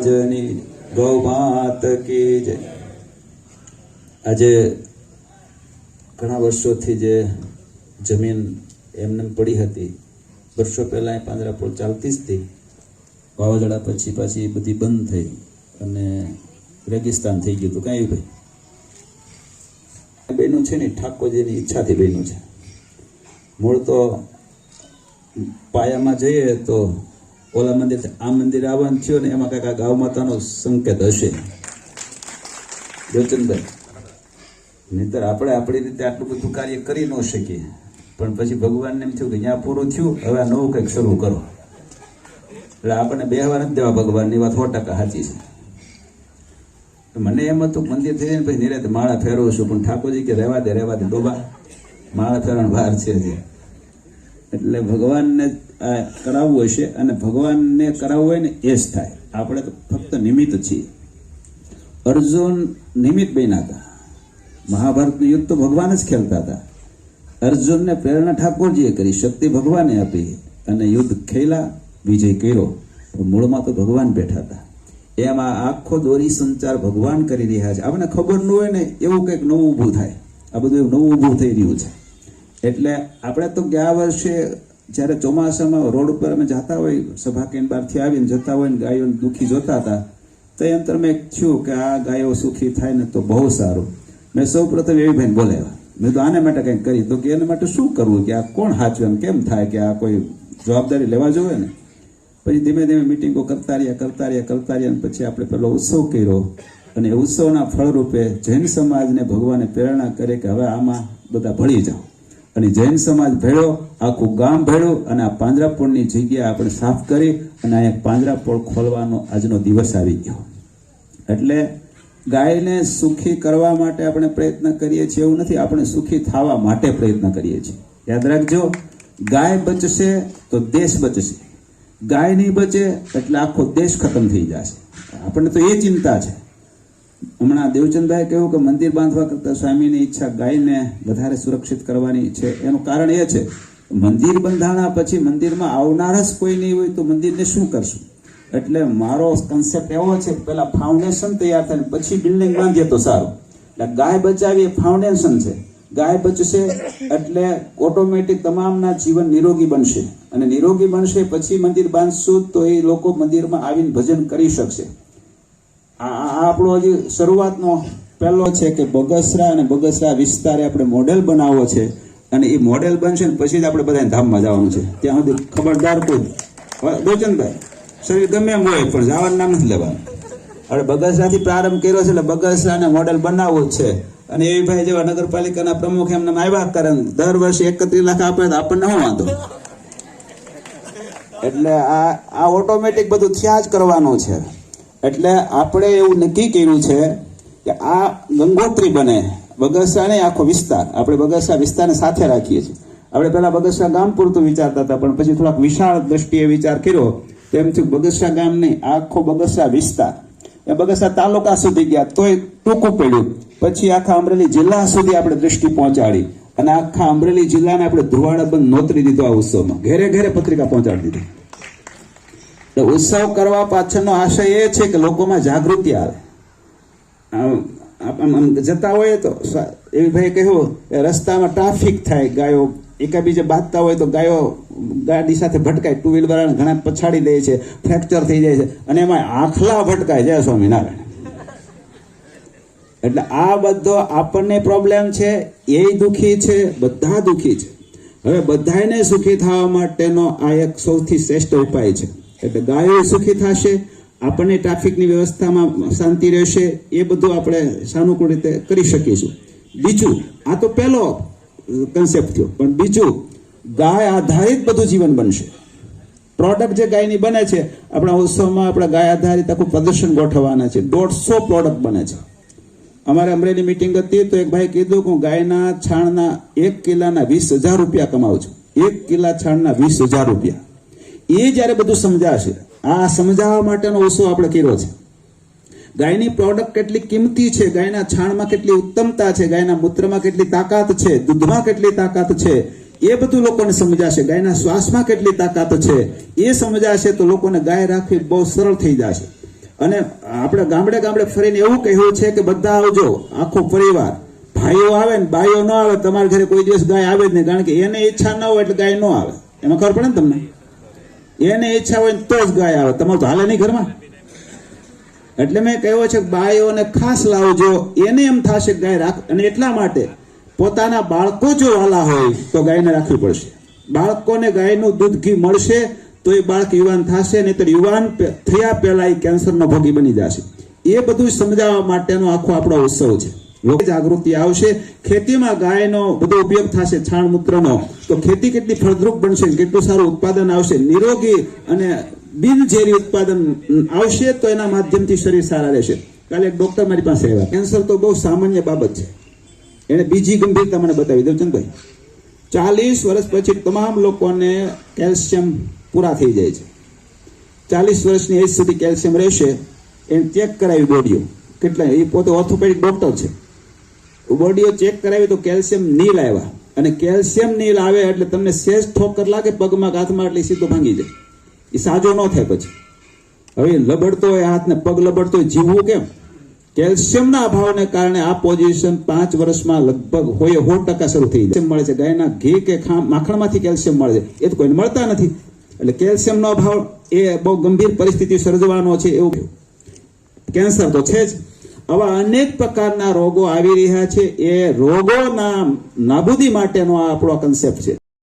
મહારાજની ગૌ માત કી જય। આજે ઘણા વર્ષોથી જે જમીન એમને પડી હતી, વર્ષો પહેલા પાંજરાપોળ ચાલતી જ હતી, વાવાઝોડા પછી પાછી બધી બંધ થઈ અને રેગિસ્તાન થઈ ગયું હતું। કાંઈ ભાઈ બન્યું છે ને ઠાકોરજીની ઈચ્છાથી બન્યું છે। મૂળ તો પાયામાં જઈએ તો ઓલા મંદિર આ મંદિર આવવાનું થયો ને એમાં કાંઈક આ ગાવ માતાનો સંકેત હશે દેવચંદભાઈ, નહીતર આપણે આપણી રીતે આટલું બધું કાર્ય કરી ન શકીએ। પણ પછી ભગવાનને એમ થયું કે ત્યાં પૂરું થયું, હવે આ નવું કંઈક શરૂ કરો। એટલે આપણને બેહવા નથી દેવા ભગવાનની વાત 100% સાચી છે। મને એમ હતું મંદિર થઈ જાય ને પછી નિરાતે માળા ફેરવું છું, પણ ઠાકોરજી કે રહેવા દે ડોબા, માળા ફેરવાનો વાર છે। એટલે ભગવાનને આ કરાવવું હશે અને ભગવાનને કરાવવું હોય ને એ જ થાય, આપણે તો ફક્ત નિમિત્ત છીએ। અર્જુન નિમિત્ત બન્યા હતા, મહાભારતનું યુદ્ધ તો ભગવાન જ ખેલતા હતા। અર્જુનને પ્રેરણા ઠાકોરજીએ કરી, શક્તિ ભગવાને આપી અને યુદ્ધ ખેલા, વિજય કર્યો, મૂળમાં તો ભગવાન બેઠા હતા। એમાં આખો દોરી સંચાર ભગવાન કરી રહ્યા છે। આપણને ખબર ન હોય ને એવું કંઈક નવું ઊભું થાય, આ બધું એવું નવું ઊભું થઈ રહ્યું છે। એટલે આપણે તો ગયા વર્ષે જ્યારે ચોમાસામાં રોડ ઉપર અમે જતા હોય, સભા કેન્દ્ર બહારથી આવીને જતા હોય ને ગાયોને દુઃખી જોતા હતા, તો એમ તમે થયું કે આ ગાયો સુખી થાય ને તો બહુ સારું। મેં સૌ પ્રથમ એવી ભાઈને બોલાવ્યા, મેં તો આને માટે કંઈક કરી, તો કે એના માટે શું કરવું, કે આ કોણ સાચું, એમ કેમ થાય, કે આ કોઈ જવાબદારી લેવા જોઈએ ને। પછી ધીમે ધીમે મિટિંગો કરતા રહ્યા અને પછી આપણે પેલો ઉત્સવ કર્યો અને એ ઉત્સવના ફળરૂપે જૈન સમાજને ભગવાને પ્રેરણા કરે કે હવે આમાં બધા ભળી જાઓ, અને જૈન સમાજ ભેળો, આખું ગામ ભેળું અને આ પાંજરાપોળની જગ્યા આપણે સાફ કરી અને અહીંયા પાંજરાપોળ ખોલવાનો આજનો દિવસ આવી ગયો। એટલે ગાયને સુખી કરવા માટે આપણે પ્રયત્ન કરીએ છીએ એવું નથી, આપણે સુખી થવા માટે પ્રયત્ન કરીએ છીએ। યાદ રાખજો, ગાય બચશે તો દેશ બચશે, ગાય નહીં બચે એટલે આખો દેશ ખતમ થઈ જશે। આપણને તો એ ચિંતા છે। હમણાં દેવચંદભાઈ કહ્યું કે મંદિર બાંધવા કરતાં સ્વામીની ઈચ્છા ગાયને વધારે સુરક્ષિત કરવાની છે। એનું કારણ એ છે, મંદિર બંધાણા પછી મંદિરમાં આવનાર જ કોઈ નહીં હોય તો મંદિરને શું કરશું? એટલે મારો કન્સેપ્ટ એવો છે, પહેલા ફાઉન્ડેશન તૈયાર થાય પછી બિલ્ડિંગ બાંધીએ તો સારું। એટલે ગાય બચાવી એ ફાઉન્ડેશન છે। ગાય બચશે એટલે ઓટોમેટિક તમામના જીવન નિરોગી બનશે, અને નિરોગી બનશે પછી મંદિર બાંધશું તો એ લોકો મંદિરમાં આવીને ભજન કરી શકશે। આ આપણો હજી શરૂઆતનો પહેલો છે કે બગસરા અને બગસરા વિસ્તારે આપણે મોડેલ બનાવવો છે, અને એ મોડેલ બનશે ને પછી જ આપણે બધાને ધામમાં જવાનું છે। ત્યાં સુધી ખબરદાર કોઈ દોચનભાઈ શરીર ગમે એમ હોય પણ જવાનું નામ નથી લેવાનું। હવે બગસરાથી પ્રારંભ કર્યો છે એટલે બગસરાને મોડેલ બનાવવું જ છે। અને એવી ભાઈ જેવા નગરપાલિકાના પ્રમુખ એમને આવ્યા કરે, દર વર્ષે 31 લાખ આપે તો આપણને શું વાંધો? એટલે આ ઓટોમેટિક બધું થયા જ કરવાનું છે। એટલે આપણે એવું નક્કી કર્યું છે કે આ ગંગોત્રી બને, બગસરા નહીં આખો વિસ્તાર, આપણે બગસરા વિસ્તારને સાથે રાખીએ છીએ। આપણે પહેલા બગસરા ગામ પૂરતું વિચારતા હતા, પણ પછી થોડાક વિશાળ દ્રષ્ટિએ વિચાર કર્યો તેમ થયું બગસરા ગામ નહીં, આખો બગસરા વિસ્તાર, એ બગસરા તાલુકા સુધી ગયા તોય ટૂંકું પડ્યું, પછી આખા અમરેલી જિલ્લા સુધી આપણે દ્રષ્ટિ પહોંચાડી અને આખા અમરેલી જિલ્લાને આપણે ધુવાડા બંધ નોતરી દીધો। આ ઉત્સવમાં ઘેરે ઘેરે પત્રિકા પહોંચાડી દીધી। ઉત્સવ કરવા પાછળનો આશય એ છે કે લોકોમાં જાગૃતિ આવે। જતા હોય તો એવી ભાઈ કહ્યું રસ્તામાં ટ્રાફિક થાય, ગાયો એકાબીજે બાંધતા હોય તો ગાયો ગાડી સાથે ભટકાય, ટુ વ્હીલર વાળાને ઘણા પછાડી દે છે, ફ્રેક્ચર થઈ જાય છે, અને એમાં આખલા ભટકાય। જય સ્વામિનારાયણ। એટલે આ બધો આપણને પ્રોબ્લેમ છે, એ દુઃખી છે, બધા દુઃખી છે। હવે બધાને સુખી થવા માટેનો આ એક સૌથી શ્રેષ્ઠ ઉપાય છે। એટલે ગાયો સુખી થશે, આપણને ટ્રાફિકની વ્યવસ્થામાં શાંતિ રહેશે, એ બધું આપણે સાનુકૂળ રીતે કરી શકીશું। બીજું, આ તો પહેલો કન્સેપ્ટ થયો, પણ બીજું ગાય આધારિત બધું જીવન બનશે। પ્રોડક્ટ જે ગાયની બને છે, આપણા ઉત્સવમાં આપણા ગાય આધારિત આખું પ્રદર્શન ગોઠવવાના છે। 150 પ્રોડક્ટ બને છે। અમારે અમરેલી મિટિંગ હતી તો એક ભાઈ કીધું કે હું ગાયના છાણના 1 કિલાના 20,000 રૂપિયા કમાઉં છું। 1 કિલા છાણના 20,000 રૂપિયા। એ જ્યારે બધું સમજાશે, આ સમજાવવા માટેનો ઉત્સવ આપણે કર્યો છે। ગાયની પ્રોડક્ટ કેટલી કિંમતી છે, ગાયના છાણમાં કેટલી ઉત્તમતા છે, ગાયના મૂત્રમાં કેટલી તાકાત છે, દૂધમાં કેટલી તાકાત છે, એ બધું લોકોને સમજાશે। ગાયના શ્વાસમાં કેટલી તાકાત છે એ સમજાશે તો લોકોને ગાય રાખવી બહુ સરળ થઈ જશે। અને આપણે ગામડે ગામડે ફરીને એવું કહ્યું છે કે બધા આવજો, આખો પરિવાર, ભાઈઓ આવે ને બાઈઓ ન આવે, તમારા ઘરે કોઈ દિવસ ગાય આવે જ નહીં, કારણ કે એને ઈચ્છા ન હોય એટલે ગાય ન આવે. એમાં ખબર પડે ને તમને? એને ઈચ્છા હોય તો જ ગાય આવે, તમારું તો હાલે નહીં ઘરમાં. એટલે મેં કહ્યું છે કે બાઈઓને ખાસ લાવજો, એને એમ થશે ગાય રાખ. અને એટલા માટે પોતાના બાળકો જો વાલા હોય તો ગાયને રાખવી પડશે. બાળકોને ગાયનું દૂધ ઘી મળશે તો એ બાળક યુવાન થશે, નહીતર યુવાન થયા પહેલા એ કેન્સરનો ભોગી બની જશે. એ બધું સમજાવવા માટેનો આખો આપણો ઉત્સવ છે. લોકો જાગૃતિ આવશે, ખેતીમાં ગાયનો બધો ઉપયોગ થશે, છાણ મૂત્રનો, તો ખેતી કેટલી ફળદ્રુપ બનશે, કેટલું સારું ઉત્પાદન આવશે, નિરોગી અને બિનઝેરી ઉત્પાદન આવશે, તો એના માધ્યમથી શરીર સારા રહેશે. કાલે એક ડોક્ટર મારી પાસે આવ્યા. કેન્સર તો બહુ સામાન્ય બાબત છે, એને બીજી ગંભીરતા મને બતાવી. દેવચંદભાઈ, 40 વર્ષ પછી તમામ લોકોને કેલ્શિયમ પૂરા થઈ જાય છે. 40 વર્ષની એજ સુધી કેલ્શિયમ રહેશે. એને ચેક કરાવી બોડીઓ કેટલા, એ પોતે ઓર્થોપેડિક ડોક્ટર છે. બોડીઓ ચેક કરાવી તો કેલ્શિયમ નીલ આવ્યા. અને કેલ્શિયમ નીલ આવે એટલે તમને સેજ ઠોકર લાગે પગમાં હાથમાં, એટલે સીધો ભાંગી જાય, એ સાજો ન થાય. પછી હવે લબડતો હોય હાથને, પગ લબડતો હોય, જીવવું કેમ? કેલ્શિયમના અભાવને કારણે આ પોઝિશન 5 વર્ષમાં લગભગ 100% શરૂ થઈ જાય. મળે છે ગાયના ઘી કે માખણમાંથી કેલ્શિયમ મળે છે, એ તો કોઈને મળતા નથી. એટલે કેલ્શિયમનો અભાવ એ બહુ ગંભીર પરિસ્થિતિ સર્જવાનો છે. એવું કેન્સર તો છે જ, આવા અનેક પ્રકારના રોગો આવી રહ્યા છે. એ રોગોના નાબૂદી માટેનો આ આપણો કન્સેપ્ટ છે.